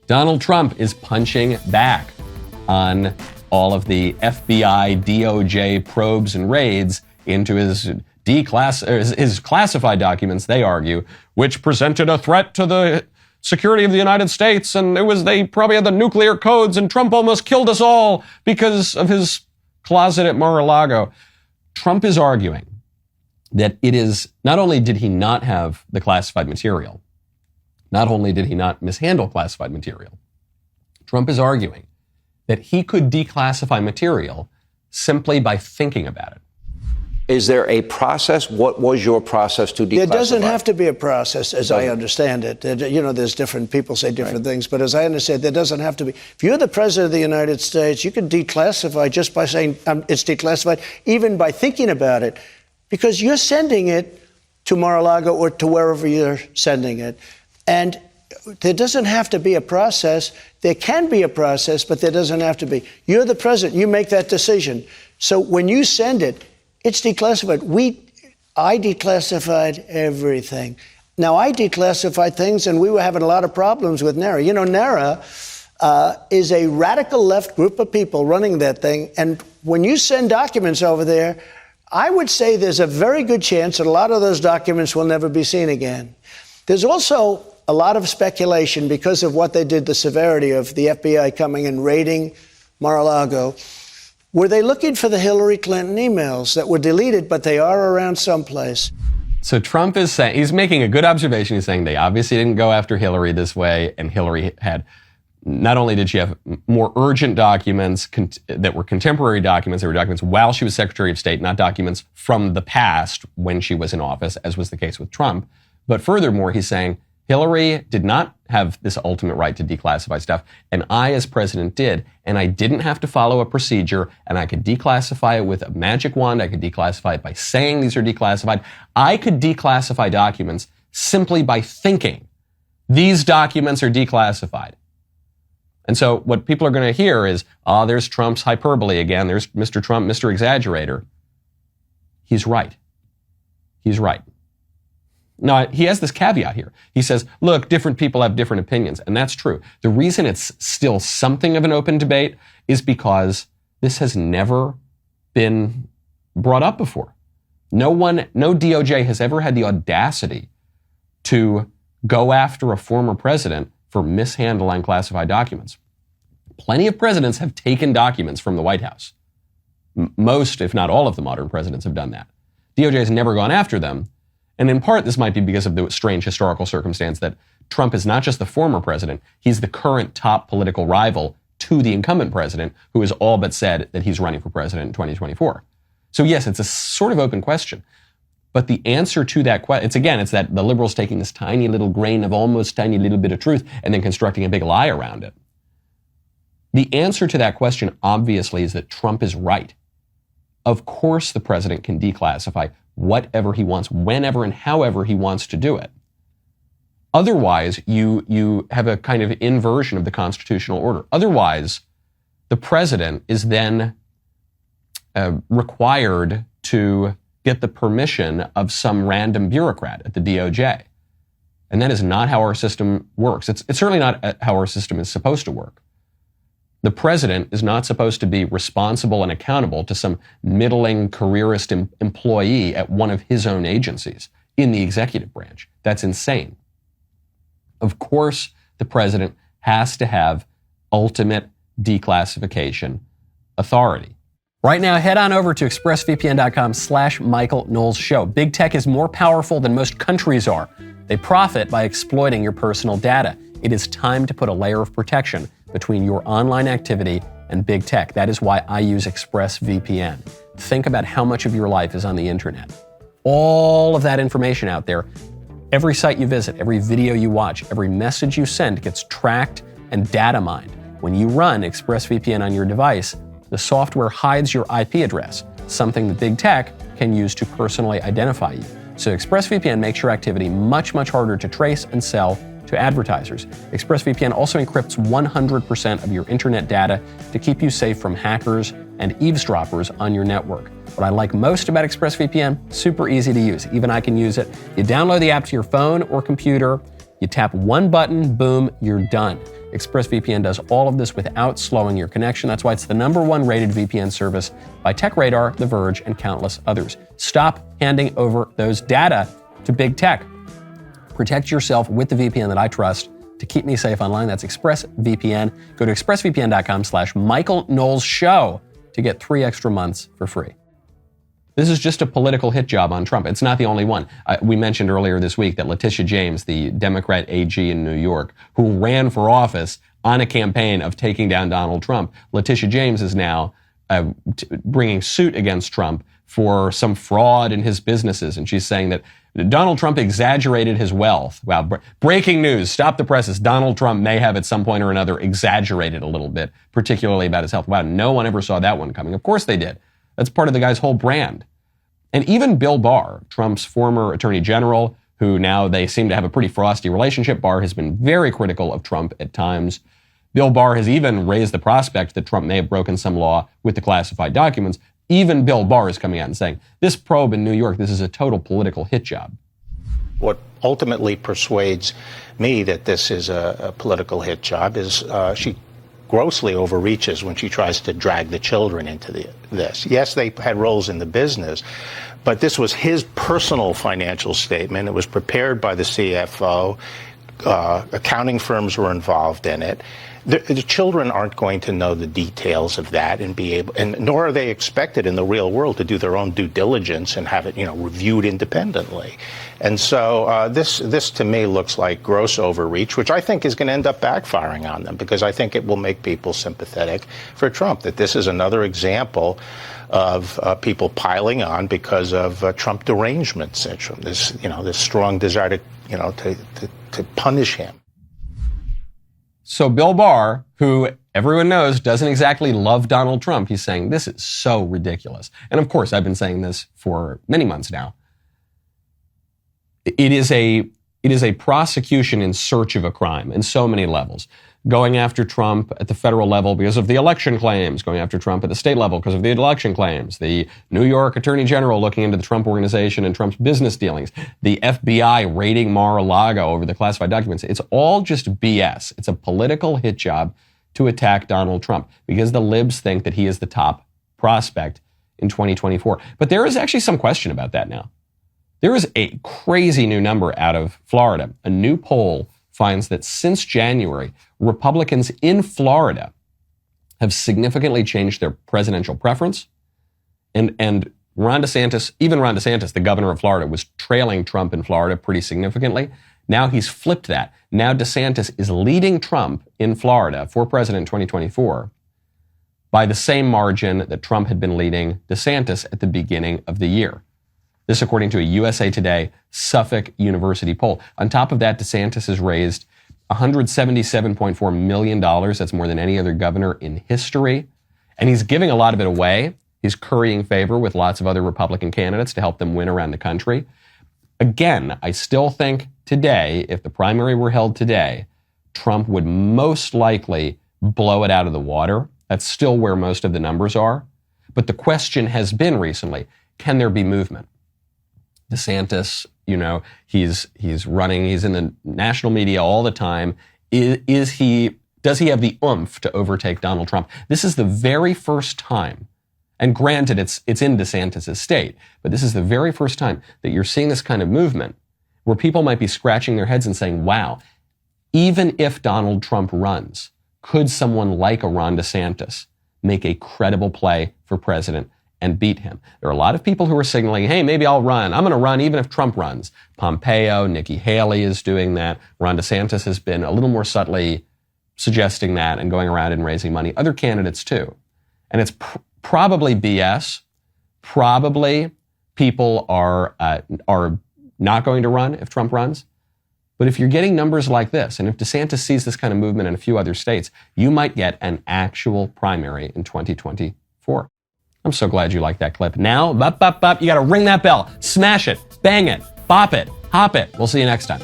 Donald Trump is punching back on all of the FBI, DOJ probes and raids into his classified documents, they argue, which presented a threat to the security of the United States, and they probably had the nuclear codes, and Trump almost killed us all because of his closet at Mar-a-Lago. Trump is arguing that it is, not only did he not have the classified material, not only did he not mishandle classified material, Trump is arguing that he could declassify material simply by thinking about it. Is there a process? What was your process to declassify? There doesn't have to be a process, as I understand it. There's different people say different things, but as I understand, there doesn't have to be. If you're the president of the United States, you can declassify just by saying it's declassified, even by thinking about it, because you're sending it to Mar-a-Lago or to wherever you're sending it. And there doesn't have to be a process. There can be a process, but there doesn't have to be. You're the president. You make that decision. So when you send it, it's declassified. I declassified everything. Now, I declassified things, and we were having a lot of problems with NARA. NARA is a radical left group of people running that thing. And when you send documents over there, I would say there's a very good chance that a lot of those documents will never be seen again. There's also a lot of speculation because of what they did, the severity of the FBI coming and raiding Mar-a-Lago. Were they looking for the Hillary Clinton emails that were deleted, but they are around someplace? So Trump is saying, he's making a good observation. He's saying they obviously didn't go after Hillary this way, and Hillary had, not only did she have more urgent documents that were contemporary documents, they were documents while she was Secretary of State, not documents from the past when she was in office, as was the case with Trump. But furthermore, he's saying Hillary did not have this ultimate right to declassify stuff, and I, as president, did, and I didn't have to follow a procedure, and I could declassify it with a magic wand. I could declassify it by saying these are declassified. I could declassify documents simply by thinking these documents are declassified. And so what people are going to hear is, there's Trump's hyperbole again. There's Mr. Trump, Mr. Exaggerator. He's right. He's right. Now, he has this caveat here. He says, look, different people have different opinions, and that's true. The reason it's still something of an open debate is because this has never been brought up before. No DOJ has ever had the audacity to go after a former president for mishandling classified documents. Plenty of presidents have taken documents from the White House. Most, if not all of the modern presidents have done that. DOJ has never gone after them. And in part, this might be because of the strange historical circumstance that Trump is not just the former president, he's the current top political rival to the incumbent president, who has all but said that he's running for president in 2024. So yes, it's a sort of open question. But the answer to that question, it's that the liberals taking this tiny little grain of almost tiny little bit of truth and then constructing a big lie around it. The answer to that question, obviously, is that Trump is right. Of course, the president can declassify whatever he wants, whenever and however he wants to do it. Otherwise, you have a kind of inversion of the constitutional order. Otherwise, the president is then required to get the permission of some random bureaucrat at the DOJ. And that is not how our system works. It's certainly not how our system is supposed to work. The president is not supposed to be responsible and accountable to some middling careerist employee at one of his own agencies in the executive branch. That's insane. Of course, the president has to have ultimate declassification authority. Right now, head on over to expressvpn.com/Michael Knowles Show. Big tech is more powerful than most countries are. They profit by exploiting your personal data. It is time to put a layer of protection between your online activity and big tech. That is why I use ExpressVPN. Think about how much of your life is on the internet. All of that information out there, every site you visit, every video you watch, every message you send gets tracked and data mined. When you run ExpressVPN on your device, the software hides your IP address, something that big tech can use to personally identify you. So ExpressVPN makes your activity much, much harder to trace and sell to advertisers. ExpressVPN also encrypts 100% of your internet data to keep you safe from hackers and eavesdroppers on your network. What I like most about ExpressVPN, super easy to use. Even I can use it. You download the app to your phone or computer, You tap one button, boom, you're done. ExpressVPN does all of this without slowing your connection. That's why it's the #1 rated VPN service by TechRadar, The Verge, and countless others. Stop handing over those data to big tech. Protect yourself with the VPN that I trust to keep me safe online. That's ExpressVPN. Go to expressvpn.com/Michael Knowles Show to get 3 extra months for free. This is just a political hit job on Trump. It's not the only one. We mentioned earlier this week that Letitia James, the Democrat AG in New York, who ran for office on a campaign of taking down Donald Trump, Letitia James is now bringing suit against Trump for some fraud in his businesses. And she's saying that Donald Trump exaggerated his wealth. Wow, breaking news, stop the presses. Donald Trump may have at some point or another exaggerated a little bit, particularly about his health. Wow, no one ever saw that one coming. Of course they did. That's part of the guy's whole brand. And even Bill Barr, Trump's former attorney general, who now they seem to have a pretty frosty relationship. Barr has been very critical of Trump at times. Bill Barr has even raised the prospect that Trump may have broken some law with the classified documents. Even Bill Barr is coming out and saying, this probe in New York, this is a total political hit job. What ultimately persuades me that this is a political hit job is she grossly overreaches when she tries to drag the children into this. Yes, they had roles in the business, but this was his personal financial statement. It was prepared by the CFO. Accounting firms were involved in it. The children aren't going to know the details of that and be able, and nor are they expected in the real world to do their own due diligence and have it, reviewed independently. And so this to me looks like gross overreach, which I think is going to end up backfiring on them, because I think it will make people sympathetic for Trump. That this is another example of people piling on because of Trump derangement syndrome. This strong desire to punish him. So Bill Barr, who everyone knows doesn't exactly love Donald Trump, he's saying this is so ridiculous. And of course, I've been saying this for many months now. It is a prosecution in search of a crime in so many levels. Going after Trump at the federal level because of the election claims, going after Trump at the state level because of the election claims, the New York Attorney General looking into the Trump Organization and Trump's business dealings, the FBI raiding Mar-a-Lago over the classified documents. It's all just BS. It's a political hit job to attack Donald Trump because the libs think that he is the top prospect in 2024. But there is actually some question about that now. There is a crazy new number out of Florida. A new poll finds that since January, Republicans in Florida have significantly changed their presidential preference. And Ron DeSantis, the governor of Florida, was trailing Trump in Florida pretty significantly. Now he's flipped that. Now DeSantis is leading Trump in Florida for president in 2024 by the same margin that Trump had been leading DeSantis at the beginning of the year. This according to a USA Today Suffolk University poll. On top of that, DeSantis has raised $177.4 million. That's more than any other governor in history. And he's giving a lot of it away. He's currying favor with lots of other Republican candidates to help them win around the country. Again, I still think today, if the primary were held today, Trump would most likely blow it out of the water. That's still where most of the numbers are. But the question has been recently, can there be movement? DeSantis, he's running, he's in the national media all the time. Does he have the oomph to overtake Donald Trump? This is the very first time, and granted it's in DeSantis' state, but this is the very first time that you're seeing this kind of movement where people might be scratching their heads and saying, wow, even if Donald Trump runs, could someone like a Ron DeSantis make a credible play for president and beat him? There are a lot of people who are signaling, hey, maybe I'll run. I'm going to run even if Trump runs. Pompeo, Nikki Haley is doing that. Ron DeSantis has been a little more subtly suggesting that and going around and raising money. Other candidates too. And it's probably BS. Probably people are not going to run if Trump runs. But if you're getting numbers like this, and if DeSantis sees this kind of movement in a few other states, you might get an actual primary in 2024. I'm so glad you liked that clip. Now, you got to ring that bell, smash it, bang it, bop it, hop it. We'll see you next time.